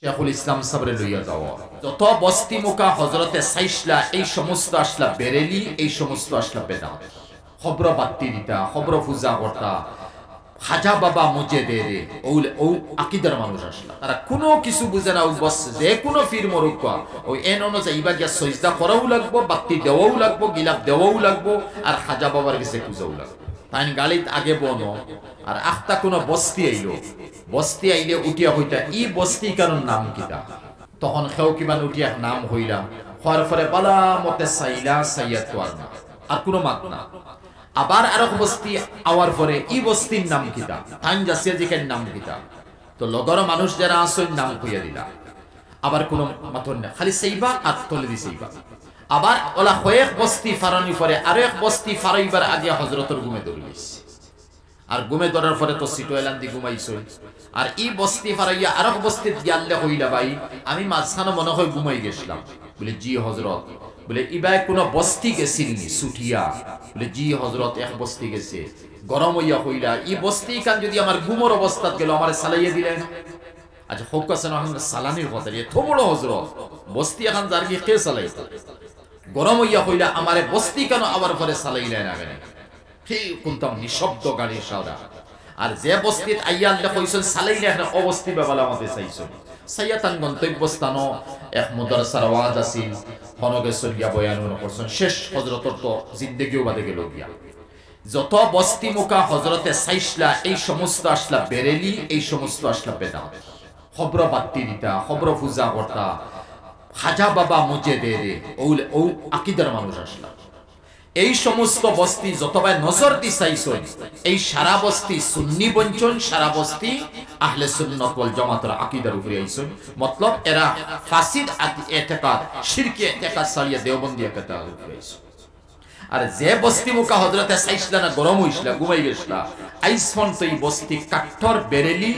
শেখুল ইসলাম সাবরে লইয়া যাওয়া যত বস্তি মুকা হজরতে সাইসলা এই সমস্ত আসলা বেরেলি এই সমস্ত আসলা বেদাত খবর বাত্তি দিতা খবর পূজা করতা খাজা বাবা মুজে দে রে ও আকিদার মানুষ আসলা তারা কোনো কিছু বুঝে না বস যে কোনো ফির মরুক ওই এন অনুযায়ী ইবা গিয়া সজদা করাও লাগবো বাত্তি দেওয়াও লাগবো গিলাপ দেওয়াও লাগবো আর খাজা বাবার কাছে পূজাও লাগবো তাই গালিত আগে বনো আর আখতা কোনো বস্তি আইলে উঠিয়া হইতা ই বস্তি কারণ নাম কিতা তখন খেও কিমান উঠিয়া নাম হইলাম হওয়ার ফলে বালা মতে সাইলা সাইয়া তো আর কোনো মাত না আবার আরেক বস্তি আওয়ার পরে ই বস্তির নাম কিতা তাই যাচ্ছে যেখানে নাম কিতা তো লগর মানুষ যারা আসল নাম হইয়া দিলা আবার কোনো মাথন না খালি সেইবা আর তলে দি সেইবা আবার ওলা কয়েক বস্তি ফারানি পরে আরো এক বস্তি ফারাইবার আগে হজরতর ঘুমে ধরলিস আর ঘুমে ধরার পরে তো সিটোয়েলান দি ঘুমাইছই আর ই বস্তি ফারাইয়া আরো বস্তি দিয়ালে হইলা ভাই আমি মাঝখানে মনে হয় ঘুমাই গেছিলাম বলে জি হজরত বলে ইবাই কোন বস্তি গেছিলনি সুটিয়া বলে জি হজরত এক বস্তি গেছে গরম হইয়া হইলা ই বস্তি কান যদি আমার ঘুমর অবস্থাত গেল আমার সালাইয়া দিলেন আচ্ছা হোক আছে না সালানির কথা এত বড় হজরত বস্তি এখন যার কি কে সালাই গরম হইয়া হইলা আমারে বস্তি কেন আবার পরে সালাইলেন না কেন ঠিক কোনটা নিঃশব্দ গাড়ির সারা আর যে বস্তিত আইয়াল্লে কইছেন সালাইলে এখন অবস্থি বাবালা মতে চাইছেন সাইয়াতান গন্তব্যস্থান এক মুদারসার আওয়াজ আছিল হনগে সরিয়া বয়ান করছেন শেষ হযরতর তো জিন্দেগিও বাদে গেল গিয়া যত বস্তি মুকা হযরতে সাইসলা এই সমস্ত আসলা বেরেলি এই সমস্ত আসলা বেদাত খবর বাত্তি দিতা খবর পূজা করতা খাজা বাবা মুজে দে রে ও আকিদার মানুষ আসলা এই সমস্ত বস্তি যতবাই নজর দি চাইছই এই সারা বস্তি সুন্নি বঞ্চন সারা বস্তি আহলে সুন্নাত ওয়াল জামাতের আকীদার উপরে আইছই মতলব এরা ফাসিদ ইতিকাদ শিরকি ইতিকাদ সালিয়া দেওবন্দি ইতিকাদ উপরে আইছই আর যে বস্তি মুকা হযরতে সাইসলা না গরম হইছলা ঘুমাই গেছলা আইসফন তো এই বস্তি কাট্টর বেরেলি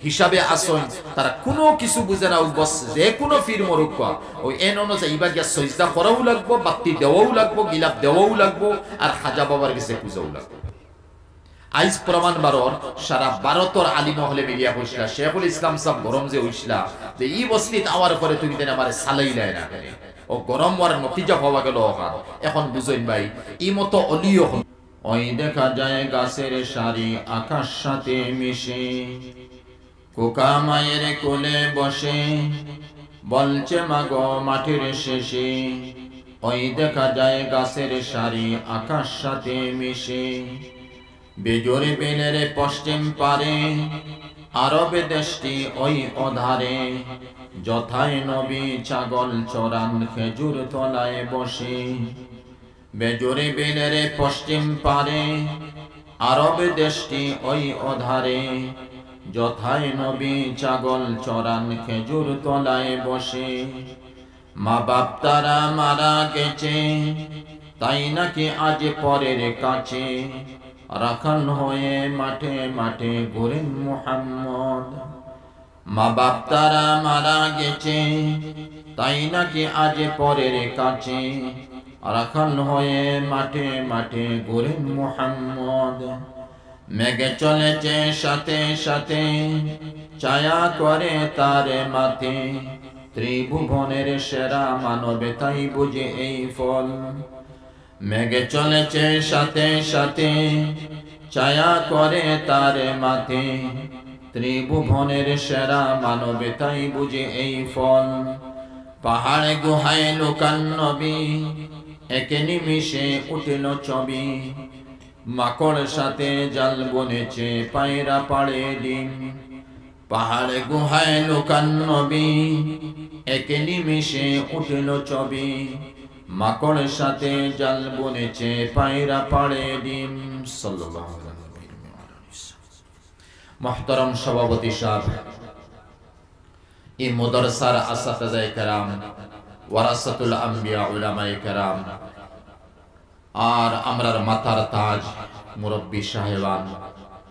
হিসাবে আসন তারা কোনো কিছু বুঝে না বস যে কোনো ফির মরুক ওই এন অনুযায়ী ইবা গিয়া সজদা করাও লাগবো বাত্তি দেওয়াও লাগবো গিলাপ দেওয়াও লাগবো আর খাজা বাবার কাছে পূজাও লাগবো আইস প্রমাণ বারর সারা ভারতর আলী মহলে মিলিয়া হইছলা শেখুল ইসলাম সাহেব গরম যে হইছলা যে ই বস্তিত আওয়ার পরে তুমি দেন আমারে সালাইলাই না করে ও গরম ওয়ার নতিজা হওয়া গেল ওখান এখন বুঝইন ভাই ই মতো অলিও ওই দেখা যায় গাছের সারি আকাশ সাথে মিশে কোকা মায়ের কোলে বসে বলছে মাগো মাঠের শেষে ওই দেখা যায় গাছের সারি আকাশ সাথে মিশে বেজোরে বেলের পশ্চিম পারে আরবে দেশটি ওই অধারে যথায় নবী ছাগল চরান খেজুর তলায় বসে বেজোরে বেলের পশ্চিম পারে আরবে দেশটি ওই অধারে যথায় নবী ছাগল চরান খেজুর তলায় বসে মা বাপ তারা মারা গেছে তাই নাকি আজ পরের কাছে রাখাল হয়ে মাঠে মাঠে ঘুরেন মুহাম্মদ মা বাপ তারা মারা গেছে তাই নাকি আজ পরের কাছে রাখাল হয়ে মাঠে মাঠে ঘুরেন মুহাম্মদ মেঘে চলেছে সাথে সাথে ছায়া করে তার মাথে ত্রিভুবনের সেরা মানবে তাই বুঝে এই ফল মেঘে চলেছে সাথে সাথে ছায়া করে তার মাথে ত্রিভুবনের সেরা মানবে তাই বুঝে এই ফল পাহাড় গুহায় লুকান নবী একে নিমিষে উঠল ছবি মাকড় সাথে জাল বনেছে পায়রা পাড়ে ডিম পাহাড় গুহায় লুকান নবী একে নিমিষে উঠল ছবি মাকড় সাথে জাল বনেছে পায়রা পাড়ে ডিম সাল্লাল্লাহু আলাইহি মুহতারাম সভাপতি সাহেব এই মাদ্রাসার আসাতিজায়ে কেরাম ওয়ারাসাতুল আম্বিয়া উলামায়ে কেরাম আর আমরার মাথার তাজ মুরব্বী সাহেবান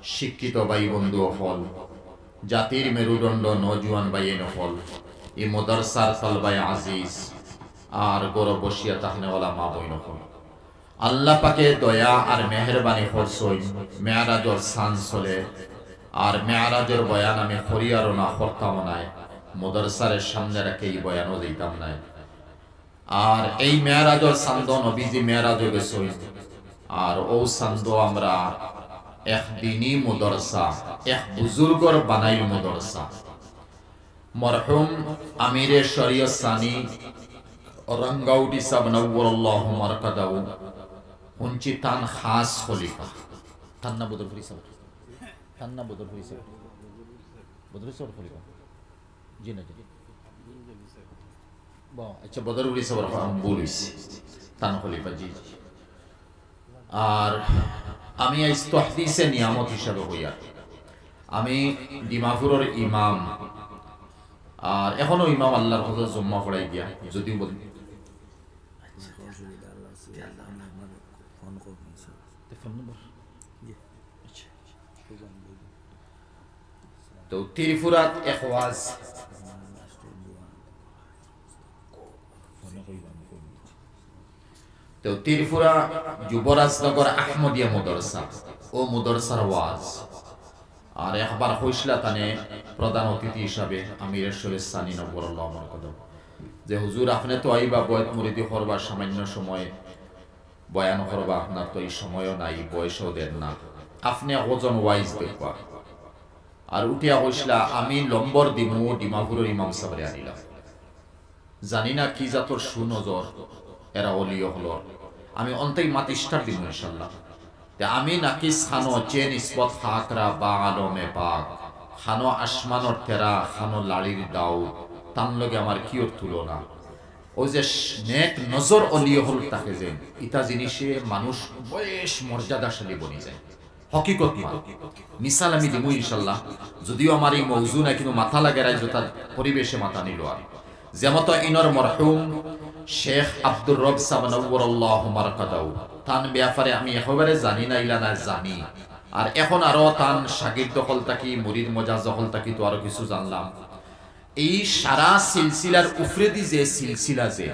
শিক্ষিত ভাই বন্ধু হল জাতির মেরুদণ্ড নওজোয়ান ভাইয়েন হল এই মাদ্রাসার তালবায়ে আজিজ আর গৌরব বসিয়া তাহনেওয়ালা মা বইন হল আল্লাহ পাকে দয়া আর মেহেরবানি করছই মেয়ারাজর সান চলে আর মেয়ারাজের বয়ান আমি হরিয়ারও না হরতাম নাই মাদ্রাসার সামনে রেখে এই বয়ানও দিতাম নাই। আর এই মেরাজের চান্দ নবীজি মেরাজে গেছে, আর ও চান্দ আমরা একদিনই মাদ্রাসা এক বুজুর্গর বানাইল মাদ্রাসা। মরহুম আমিরে শরিয়ত সানি রঙ্গাউটি সাহেব নওয়ারাল্লাহু মারকাদাহু উনচি তান খাস খলিফা তান্না বদরপুরি সাহেব তান্না বদরপুরি সাহেব বদরপুরি সাহেব খলিফা জি না জি বা আচ্ছা বদরপুরি সাহেব বলিস তান খলিফা জি। আর আমি এই তাহদিসে নিয়ামত হিসাবে হইয়া আমি ডিমাপুরের ইমাম, আর এখনো ইমাম আল্লাহর হজরত জম্মা পড়াই গিয়া যদিও বলি তো ত্রিপুরাত এক ওয়াজ তো ত্রিপুরা যুবরাজনগর আহমদিয়া মাদ্রাসা ও মাদ্রাসার ওয়াজ, আর একবার হইসলা তানে প্রধান অতিথি হিসাবে আমিরের শরীফ সানি নওয়ারাল্লাহু মারকাদাহু যে হুজুর আপনি তো আইবা বয়ত মুরিদি করবার সামান্য সময় বয়ান করবা, আপনার তো এই সময়ও নাই, বয়সও দেন না, আপনি ওজন ওয়াইজ দেখবা। আর উঠিয়া হইসলা আমি লম্বর দিমু ডিমাপুরের ইমাম সাহেবরে আনিলাম, জানি না কি জাতর সুনজর এরা অলিও হলো, আমি অন্তই মাতিষ্ঠার দিমু ইনশাআল্লাহ। আমি নাকি খানো চে নিসবত হাকরা বা আলমে পাক খানো আসমানর তেরা খানো লাড়ির দাও তার লগে আমার কিয়র তুলনা। ওই যে নেক নজর অলিও হল তাকে যে ইতা জিনিসে মানুষ বেশ মর্যাদাশালী বনি যায়, হকিকত না মিসাল আমি দিমু ইনশাআল্লাহ। যদিও আমার এই মৌজু না, কিন্তু মাথা লাগে রাইজ তার পরিবেশে মাথা নিল। আর যেমত ইনর মরহুম শেখ আব্দুর রব সাহেব নওয়ারাল্লাহু মারকাদাহু তান ব্যাপারে আমি একেবারে জানি না ইলা না জানি, আর এখন আরো তান শাগির্দ দখল থাকি মুরিদ মজাজ দখল থাকি তো আরো কিছু জানলাম। এই সারা সিলসিলার উফরেদি যে সিলসিলা যে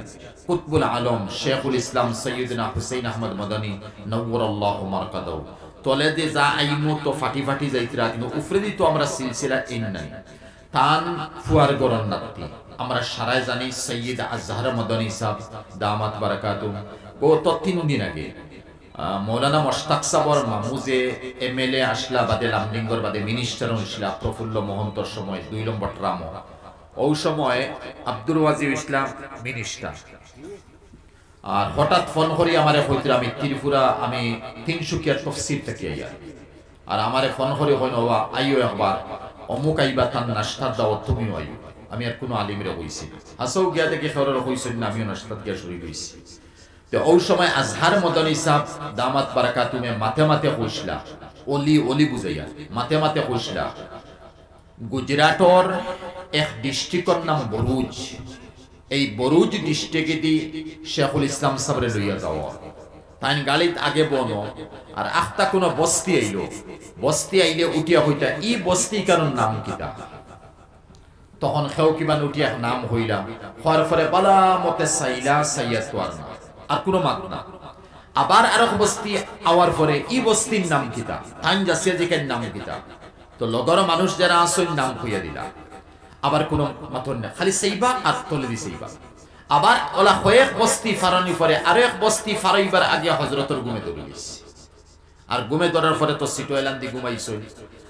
কুতবুল আলম শেখুল ইসলাম সৈয়দনা হুসাইন আহমদ মাদানী নওয়ারাল্লাহু মারকাদাহু তলে দে যা আইমু তো ফাটি ফাটি যাইতরা, কিন্তু উফরেদি তো আমরা সিলসিলা এন নাই। তান ফুয়ার গরন নাতি আমরা সারাই জানি সৈয়দ আজহার মাদানী সাহেব দামাত বারাকাতুম গত 3 দিন আগে মৌলানা মোশতাক সাবর মামুজে এমএলএ আসলা বাদে লামডিঙ্গর বাদে মিনিস্টার হইছিলা প্রফুল্ল মহন্তর সময় 2 নম্বর ট্রাম ওই সময় আব্দুল ওয়াজিব ইসলাম মিনিস্টার। আর হঠাৎ ফোন করি আমারে কইতরা আমি ত্রিপুরা আমি 300 তফসির থেকে আইয়া, আর আমারে ফোন করে কইন বাবা আইও একবার অমুক আইবা তার নাস্তার দাওয়াত তুমিও আইও। আমি আর কোনো আলিমরে কইছি হাসাও গিয়া থেকে খবর কইছেন না, আমিও নাস্তাত গিয়া শুরু কইছি। তো ওই সময় আজহার মাদানী সাহেব দামাত বারাকাতুমে মাথে মাথে কইসলা অলি অলি বুঝাইয়া মাথে মাথে কইসলা গুজরাটর এক ডিস্ট্রিক্টর নাম বরুজ, এই বরুজ ডিস্ট্রিক্টে দি শেখুল ইসলাম সাহেবরে লইয়া যাওয়া তাই গালিত আগে বনো। আর আখতা কোনো বস্তি আইলো, বস্তি আইলে উঠিয়া হইতা ই বস্তি কারণ নাম কিতা, তখন খেও কিমান উঠিয়া নাম হইলাম হওয়ার পরে বালা মতে সাইলা সাইয়া তোয়ার না আর কোনো মাত না। আবার আরেক বস্তি আওয়ার পরে ই বস্তির নাম কিতা তাই যাচ্ছে যেখানে নাম কিতা, তো লগর মানুষ যারা আসল নাম হইয়া দিলা। আবার কোনো মাতন না, খালি সেইবা আর তলে দি সেইবা। আবার ওলা কয়েক বস্তি ফারানি পরে আরো এক বস্তি ফারাইবার আগে হজরতর গুমে ধরিস, আর গুমে ধরার পরে তো সিটোয়েলান দি ঘুমাইছই।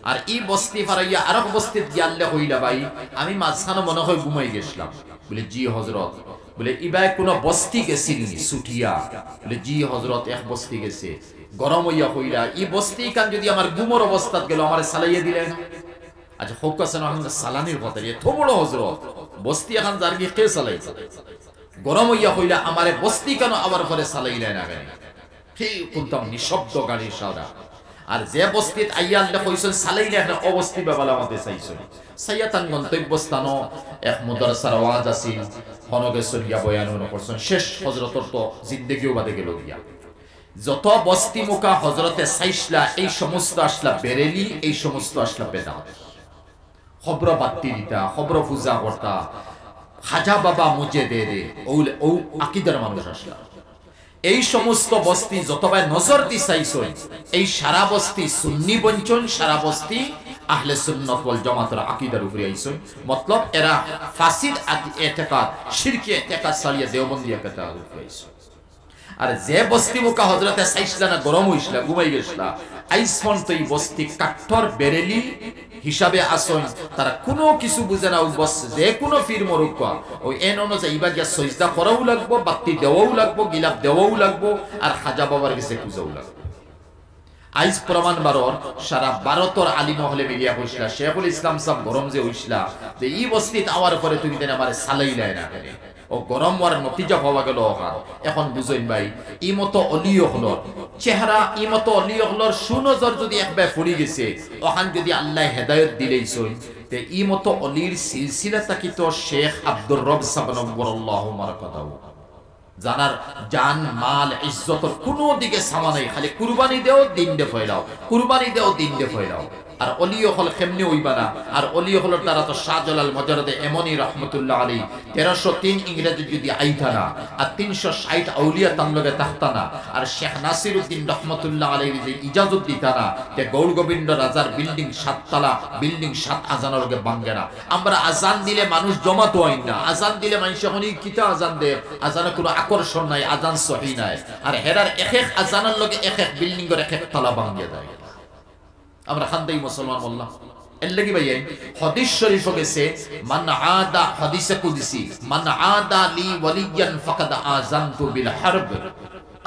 আর ই বস্তি ফারাইয়া আরো বস্তিত গিয়ালে হইলা ভাই আমি মাঝখানে মনে হয় ঘুমাই গেছিলাম। বলে জি হজরত, বলে ইবাই কোন বস্তি গেছিল সুটিয়া, বলে জি হজরত এক বস্তি গেছে। গরম হইয়া হইলা ই বস্তি কান যদি আমার গুমর অবস্থাত গেল আমার সালাইয়া দিলেন। আচ্ছা হোক আছে না সালানির কথা এত বড় হজরত বস্তি এখন যার গিয়ে কে চালাইছে। গরম হইয়া হইলা আমারে বস্তি কেন আবার পরে চালাইলেন না গাড়ি হে কোনতাম নিঃশব্দ গাড়ির সারা। আর যে বস্তিত আইয়া আল্লাহ কইছেন চালাইলে একটা অবস্থি বাবালা মতে চাইছেন সাইয়াতান গন্তব্যস্থান এক মাদ্রাসার ওয়াজ আছিল হনগে সরিয়া বয়ান করছেন শেষ হযরতর তো জিন্দেগিও বাদে গেল গিয়া। যত বস্তি মুকা হযরতে সাইসলা এই সমস্ত আসলা বেরেলি, এই সমস্ত আসলা বেদাত, খবর বাত্তি দিতা, খবর পূজা করতা, খাজা বাবা মুজে দে দে ও আকীদার মানুষ আসলা। এই সমস্ত বস্তি যতবার নজর দি চাইছই এই সারা বস্তি সুন্নি বঞ্চন, সারা বস্তি আহলে সুন্নাত ওয়াল জামাতের আকীদার উপরে আইছেন মতলব এরা ফাসিদ ইতিকাদ শিরকি ইতিকাদ সালিয়া দেওবন্দি ইতিকাদ উপরে আইছেন আর যে বস্তি মুকা হযরতে সাইসলা না গরম হইছলা ঘুমাই গেছলা আইসফন তো এই বস্তি কাঠর বেরেলি হিসাবে আসন তারা কোনো কিছু বুঝে না বস যে কোনো ফির মরুক ওই এন অনুযায়ী ইবা গিয়া সজদা করাও লাগবো বাতি দেওয়াও লাগবো গিলাপ দেওয়াও লাগবো আর খাজা বাবার কাছে পূজাও লাগবো আইজ প্রমাণ বারর সারা ভারতর আলিম হলে মিলিয়া হইছিলা শেখুল ইসলাম সাহেব গরম যে হইছিলা যে এই বস্তিত আওয়ার পরে তুমি দেন আমারে সালাইলাই না কেন ও গরম ওয়ার নতিজা পাওয়া গেল ওখান এখন বুঝইন ভাই ই মতো অলিও হলর চেহারা ই মতো অলিও হলর সুনজর যদি একবার ফুরি গেছে ওখান যদি আল্লাহ হেদায়েত দিলেইছই তে ই মতো অলির সিলসিলা তাকিত শেখ আব্দুর রব সাবনাল্লাহু মারকাতাহু জানার জান মাল ইজ্জতর কোনো দিকে সামা নাই খালি কুরবানি দেও দিন দে ফয়লাও কুরবানি দেও দিন দে ফয়লাও আর অলিও হল কেমনে হইবা না আর অলিও হল তারা তো শাহজালাল মজরদে এমনি রহমতুল্লাহ আলী 1303 ইংরেজি যদি আইতা না আর 360 আউলিয়া তার লগে থাকতা না আর শেখ নাসিরউদ্দিন রহমতুল্লাহ আলীর যে ইজাজত দিতা না তে গৌর গোবিন্দ রাজার বিল্ডিং 7 তলা বিল্ডিং 7 আজানের লগে ভাঙে না আমরা আজান দিলে মানুষ জমাত হয় না আজান দিলে মানুষ এখনই কিতা আজান দে আজানে কোনো আকর্ষণ নাই আজান সহি নাই আর হেরার এক এক আজানের লগে এক এক বিল্ডিং এর এক এক তলা ভাঙিয়ে দেয় আমরা খানদাই মুসলমান বললাম এর লাগি ভাই হাদিস শরীফ গেছে মান আদা হাদিসে কুদসি মান আদা লি ওয়ালিয়ান ফাকাদ আযানতু বিল হারব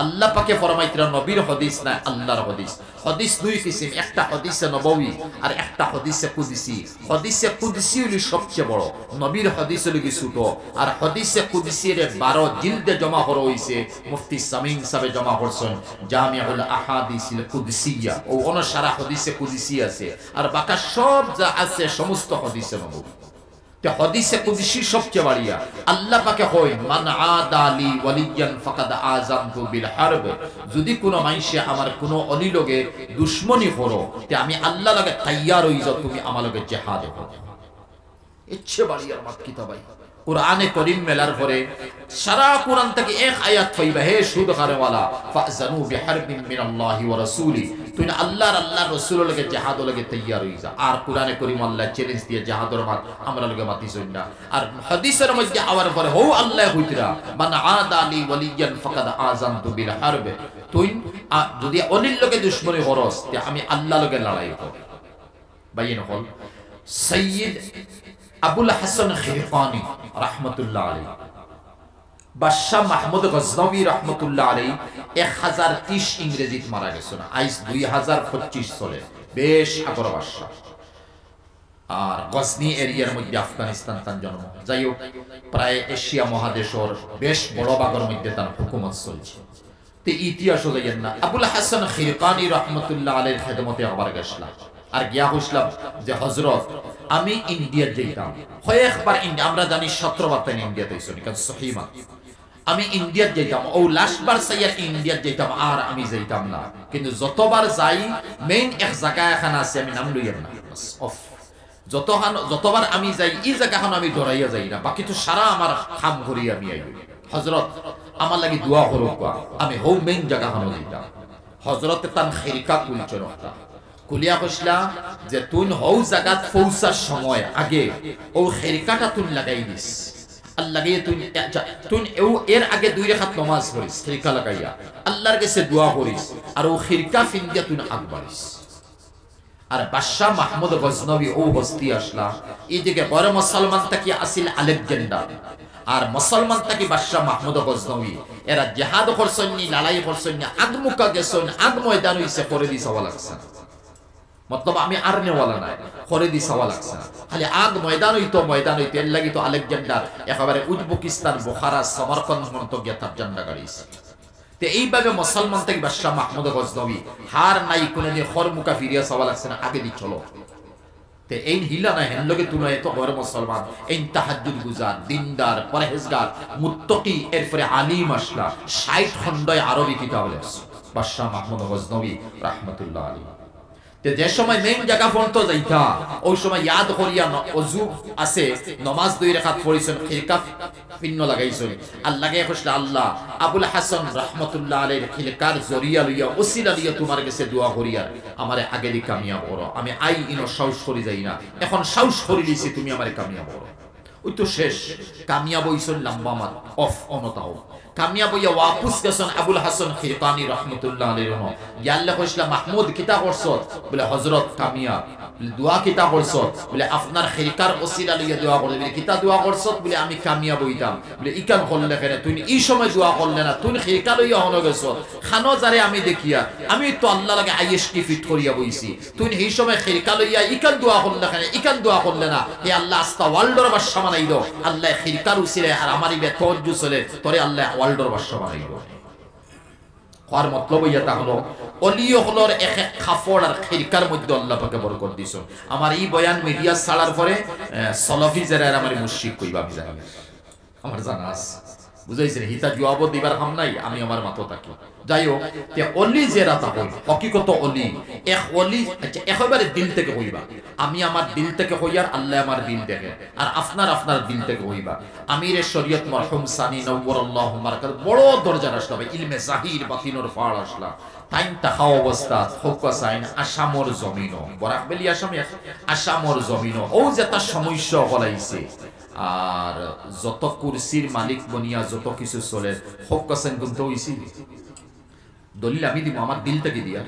আল্লাহ পাকে ফরমাইতরা নবীর হাদিস না আল্লাহর হাদিস হাদিস দুই কিসিম একটা হাদিসে নববী আর একটা হাদিসে কুদসি হাদিসে কুদসি হলো সবচেয়ে বড় নবীর হাদিস হলো কি ছোট আর হাদিসে কুদসি এর 12 জিলদে জমা করা হইছে মুফতি সামিন সাহেব জমা করছেন জামিউল আহাদিসিল কুদসিয়া ও অনুসারা হাদিসে কুদসি আছে আর বাকি সব যা আছে সমস্ত হাদিসে নববী তে হাদিসে কুদসি সবচেয়ে বাড়িয়া আল্লাহ পাকে কই মান আদা লি ওয়ালিয়ান ফাকাদ আযানতু বিল হারব যদি কোন মাইসে আমার কোন অলি লগে দুশমনি করো তে আমি আল্লাহ লগে তৈয়ার হই যাও তুমি আমার লগে জিহাদ করো ইচ্ছে বাড়িয়ার মাত কিতাব ভাই কুরআনে কারীম মেলার পরে সারা কুরআন থেকে এক আয়াত পাইবা হে সুদখারে ওয়ালা ফাজানু বিহারবিন মিনাল্লাহি ওয়া রাসূলি তুই আল্লাহর রাসূলের লগে জিহাদ লগে তৈয়ার হই যা আর কুরআনে কারীম আল্লাহ চ্যালেঞ্জ দিয়ে জিহাদের মাত আমরা লগে মাতিছই না আর হাদিসের মধ্যে আওয়ার পরে হো আল্লাহ কইতরা মান আদা লি ওয়ালিয়ান ফাকাদ আযানতু বিল হারব তুই যদি অলির লগে দুশমনি করস তে আমি আল্লাহ লগে লড়াই করব বাইন হল সাইয়্যিদ আবুল হাসান খিরকানি রাহমাতুল্লাহ আলাইহি বাদশাহ মাহমুদ গজনবী রাহমাতুল্লাহ আলাইহি 1030 ইংরেজিতে মারা গেছেন আইস 2025 চলে বেশ আগর বাদশাহ আর গজনি এরিয়ার মধ্যে আফগানিস্তান তার জন্ম যাই হোক প্রায় এশিয়া মহাদেশের বেশ বড় ভাগের মধ্যে তার হুকুমত চলছে তে ইতিহাস যাইয়েন না আবুল হাসান খিরকানি রাহমাতুল্লাহ আলাইহির খেদমতে আবার গেছলাম আর গিয়া হইছিলাম যে হযরত আমি ইন্ডিয়া যাইতাম হয় একবার ইন্ডিয়া আমরা জানি 17 বার তাই ইন্ডিয়াতে হইছো কারণ সহিমা আমি ইন্ডিয়া যাইতাম ও লাস্ট বার সাইয়া ইন্ডিয়া যাইতাম আর আমি যাইতাম না কিন্তু যতবার যাই মেইন এক জায়গা এখানে আছে আমি নাম লইয়াম না বাস অফ যতবার আমি যাই এই জায়গাখান আমি ডরাইয়া যাই না বাকি তো সারা আমার কাম করি আমি আইব হযরত আমার লাগি দোয়া করুক আমি হৌ মেইন জায়গাখান যাইতাম হযরতে তান খিরকা কুলছে রহতা কুলিয়া কইছলা যে তুই হৌ জায়গাত পৌঁছার সময় আগে ও খিরকাটা তুই লাগাই দিস আল্লাহ গে তুই এর আগে দুই রাকাত নামাজ পড়িস খিরকা লাগাইয়া আল্লাহর কাছে দোয়া করিস আর ও খিরকা ফিন্দিয়া তুই আগবাড়িস আর বাদশাহ মাহমুদ গজনবী ও বস্তি আসলা এদিকে বড় মুসলমান তাকি আসিল আলেকজান্ডার আর মুসলমান তাকি বাদশাহ মাহমুদ গজনবী এরা জিহাদ করছেন নি লড়াই করছেন নি আগমুকা গেছেন আগ ময়দান হইছে করে দি সওয়া লাগছে मतलब আমি আরনে ওয়ালা নাই করে দি সওয়া লাগছে খালি আগ ময়দান হইতো এর লাগি তো আলেকজান্ডার একেবারে উজবেকিস্তান বুখারা সমরকন্দ মন্ত গিয়া তার জান্ডা গাড়িছে তে এইভাবে মুসলমান থেকে বাদশাহ মাহমুদ গজনবী হার নাই কোনদিন খরমুকা ফিরিয়া সওয়া লাগছে না আগে দি চলো তে এই হিলা না হেন লগে তুই তো ঘর মুসলমান এই তাহাজ্জুদ গুজার দিনদার পরহেজগার মুত্তাকি এরপরে আলিম আসলা 60 খণ্ডয় আরবি কিতাব লেখছে বাদশাহ মাহমুদ গজনবী রাহমাতুল্লাহ আলাইহি যে সময় মেইন জায়গা পর্যন্ত যাইতা ওই সময় ইয়াদ করিয়া অজু আছে নামাজ 2 রাকাত পড়িছেন খিলকা পিন্ন লাগাইছেন আল্লাহকে কইলা আল্লাহ আবুল হাসান রাহমাতুল্লাহ আলাইহির খিলকার জরিয়া লইয়া ওসিলা লইয়া তোমার কাছে দোয়া করিয়া আমারে আগেরই কামিয়াব করো আমি আই ইনো সাহস করি যাই না এখন সাহস করি দিছি তুমি আমারে কামিয়াব করো ওই তো শেষ কামিয়াব হইছেন লম্বা মাত অফ অনতাও কামিয়াব হইয়া ওয়াপস গেছেন আবুল হাসান খিরকানি রাহমাতুল্লাহ আলাইহি ইয়াল্লাহ কইলা মাহমুদ কিতা করছত বলে হযরত কামিয়াব দোয়া কিতা করছত বলে আপনার খিরকার ওসিলা লইয়া দোয়া করলে বলে কিতা দোয়া করছত বলে আমি কামিয়াব হইতাম বলে ইকান করলে কেন তুই এই সময় দোয়া করলে না তুই খিরকার লইয়া হন গেছত খানো যারে আমি দেখিয়া আমি তো আল্লাহ লাগে আইএস কি ফিট করিয়া বইছি তুই এই সময় খিরকার লইয়া ইকান দোয়া করলে কেন ইকান দোয়া করলে না হে আল্লাহ আস্তা ওয়ার্ল্ডর বাদশা বানাইলো আল্লাহ খিরকার উসিলে আর আমারই বে তওজ্জু চলে তোরে আল্লাহ ওয়ার্ল্ডর বাদশা বানাইলো আর মতলব ইয়া হলো অলিয় হলোর এক এক খাফড় আর খিরকার মধ্যে আল্লাহ পাকে বরকত দিছো আমার এই বয়ান মিডিয়া ছাড়ার পরে সলফি যারা আমার মুশরিক কইবা আমি জানি আমার জানা আছে বুঝাইছেন হিতা জবাব দিবার হাম নাই আমি আমার মাথা থাকি যাই হোক তে অলি যারা তাকই হকিকত অলি এক অলি আচ্ছা একেবারে দিল থেকে কইবা আমি আমার দিল থেকে কইয়ার আল্লাহ আমার দিল দেখে আর আপনার দিল থেকে কইবা আমিরে শরীয়ত মরহুম সানি নওয়ারাল্লাহু মারকাত বড় দরজার আসলা ভাই ইলমে জাহির বাতিনের ফাড় আসলা টাইম তাকাও অবস্থা ফোকাস আইন আসামর জমিনো বরাক বেলি আসামর জমিনো ও যেটা সমস্যা হলাইছে আর যত কুরসির মালিক বনিয়া যত কিছু চলে ফোকাসেন কিন্তু হইছি দলিল আমি দিব আমার দিল থেকে দিয়া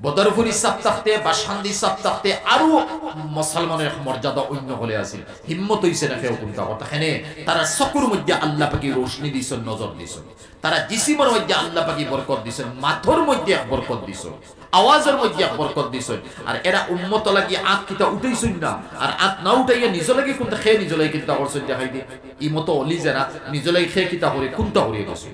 বদরপুরি সপ্তাহতে বা শান্তি সপ্তাহতে আরো মুসলমানের মর্যাদা অন্য হলে আছে হিম্মত হইছে না কেউ কোনটা কথা এখানে তারা চকুর মধ্যে আল্লাহ পাকি রোশনি দিছেন নজর দিছেন তারা জিসিমের মধ্যে আল্লাহ পাকি বরকত দিছেন মাথর মধ্যে বরকত দিছেন আওয়াজের মধ্যে বরকত দিছেন আর এরা উম্মত লাগি আত কিতা উঠাইছেন না আর আত না উঠাইয়া নিজ লাগি কোনটা খেয়ে নিজ লাগি কিতা করছেন দেখাই দি ই মতো অলি যারা নিজ লাগি খেয়ে কিতা করে কোনটা করিয়ে গেছে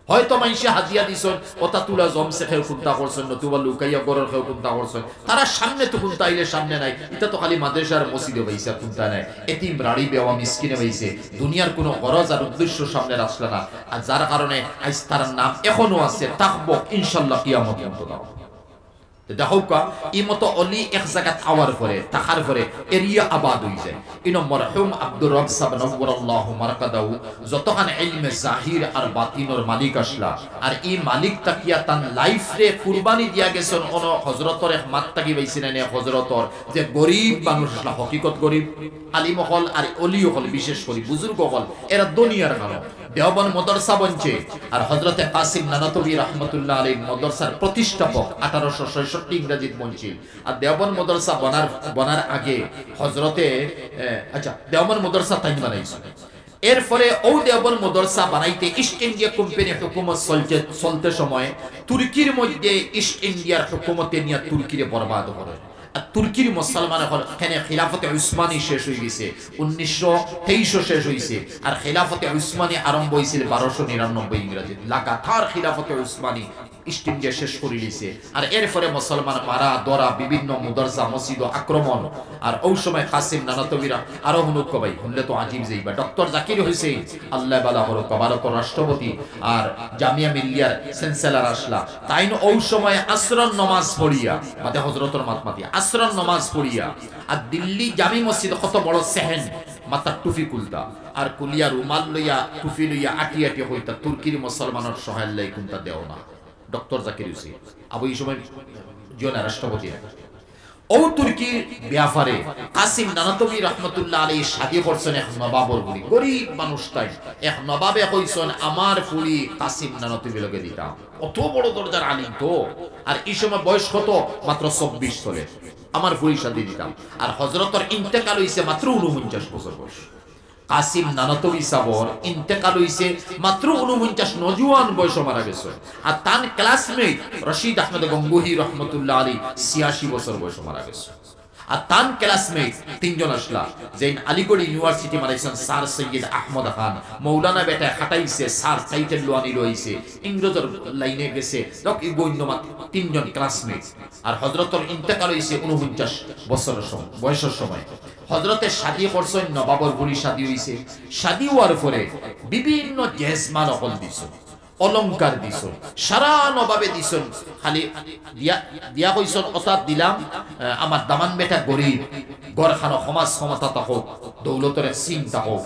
হয়তো মাইশা হাজিয়া দিছেন ওটা তুলা জমছে খেউ কুনতা করছেন নতুবা লুকাইয়া গরর খেউ কুনতা করছেন তারা সামনে তো কুনতা আইলে সামনে নাই এটা তো খালি মাদ্রাসার মসজিদে বাইসা কুনতা নাই এতিম রাড়ি বেওয়া মিসকিনে বাইসে দুনিয়ার কোনো গরজ আর উদ্দেশ্য সামনে রাখল না আর যার কারণে আজ তার নাম এখনো আছে তাকবো ইনশাআল্লাহ কিয়ামত পর্যন্ত দেখো কা ই মতো অলি এক জায়গাত আওয়ার পরে তাকার পরে এরিয়া আবাদ হই যায় ইনো মরহুম আব্দুর রব সাহেব নওয়ারাল্লাহু মারকাদাহু যতখান ইলমে জাহির আর বাতিনের মালিক আসলা আর এই মালিক তাকিয়া তান লাইফ রে কুরবানি দিয়া গেছেন অন হযরতর এক মাত তাকি বাইছেন নে হযরতর যে গরীব মানুষ আসলা হকিকত গরীব আলিম হল আর অলি হল বিশেষ করে বুজুর্গ হল এরা দুনিয়ার কারণ দেওবন্দ মাদ্রাসা বনছে আর হযরতে কাসিম নানাতবী রাহমাতুল্লাহ আলাইহি মাদ্রাসার প্রতিষ্ঠাপক 1866 ইংরেজিত বনছিল আর দেওবন্দ মাদ্রাসা বনার আগে হযরতে আচ্ছা দেওবন্দ মাদ্রাসা তাই বানাইছে এরপরে ও দেওবন্দ মাদ্রাসা বানাইতে ইস্ট ইন্ডিয়া কোম্পানি হুকুমত চলতে সময় তুর্কির মধ্যে ইস্ট ইন্ডিয়ার হুকুমতে নিয়ে তুর্কিরে বরবাদ করে তুর্কির মুসলমান এখানে খিলাফতে উসমানী শেষ হয়ে গেছে 1923 শেষ হয়েছে আর খিলাফতে উসমানী আরম্ভ হয়েছিল 1299 ইংরেজি লাগাতার খিলাফতে উসমানী ইস্ট ইন্ডিয়া শেষ করে দিয়েছে আর এরপরে মুসলমান মারা দরা বিভিন্ন মাদ্রাসা মসজিদ আক্রমণ আর ওই সময় কাসিম নানাতবিরা আরো হুনুক ভাই হুনলে তো আজিব যাইবা ডক্টর জাকির হোসেন আল্লাহ বালা হলো ভারত রাষ্ট্রপতি আর জামিয়া মিলিয়ার চ্যান্সেলর আসলা তাইন ওই সময় আসরন নামাজ পড়িয়া মাতে হযরতর মাতমাতি আসরন নামাজ পড়িয়া আর দিল্লি জামি মসজিদ কত বড় সেহেন মাথা টুপি কুলতা আর কুলিয়া রুমাল লইয়া টুপি লইয়া আটি আটি হইতা তুর্কির মুসলমানের সহায় লাই কোনটা দেও না ডক্টর জাকির হোসেন আবু এই সময় জিওনা রাষ্ট্রপতি ও তুর্কির ব্যাপারে কাসিম নানাতবী রাহমাতুল্লাহ আলাইহি শাদি করছেন এক নবাবর গুলি গরীব মানুষ তাই এক নবাবে কইছেন আমার ফুলি কাসিম নানাতবী লগে দিতাম কত বড় দরজার আলিম তো আর এই সময় বয়স কত মাত্র 24 চলে আমার ফুলি শাদি দিতাম আর হযরতর ইন্তেকাল হইছে মাত্র 49 বছর বয়স কাসিম নানাতবী সাবর ইন্তেকাল হইছে মাত্র 49 নজওয়ান বয়সে মারা গেছে আর তার ক্লাসমেট রশিদ আহমেদ গঙ্গুহি রাহমাতুল্লাহ আলাইহি 86 বছর বয়সে মারা গেছে আর তার ক্লাসমেট তিনজন আসলা যেন আলিগড় ইউনিভার্সিটি মারাইছেন স্যার সৈয়দ আহমদ খান মৌলানা বেটা খাটাইছে স্যার টাইটেল লোয়ানি রইছে ইংরেজের লাইনে গেছে দক গোইন্দমাত তিনজন ক্লাসমেট আর হযরতর ইন্তেকাল হইছে 49 বছরের সময় বয়সের সময় হযরতে শাদি করছেন নবাবর গুলি শাদি হইছে শাদি হওয়ার পরে বিভিন্ন জেজমান হল দিছে অলংকার দিছন সারা নবাবে দিছন খালি দিয়া দিয়া কইছন অতাত দিলাম আমার দামান বেটা গরিব গড়খানো সমাজ ক্ষমতা থাকক দৌলতর সিং থাকক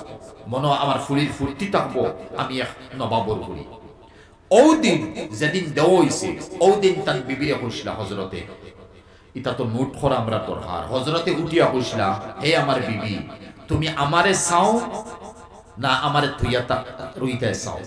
মনো আমার ফুলির ফুর্তি থাকবো আমি এক নবাবর করি ওদিন যেদিন দেওয়া হইছে ওদিন তার বিবিরে কইছিলা হজরতে এটা তো নোট করা আমরা দরকার হজরতে উঠিয়া কইছিলা হে আমার বিবি তুমি আমারে চাও না আমারে তুইয়া রইতে চাও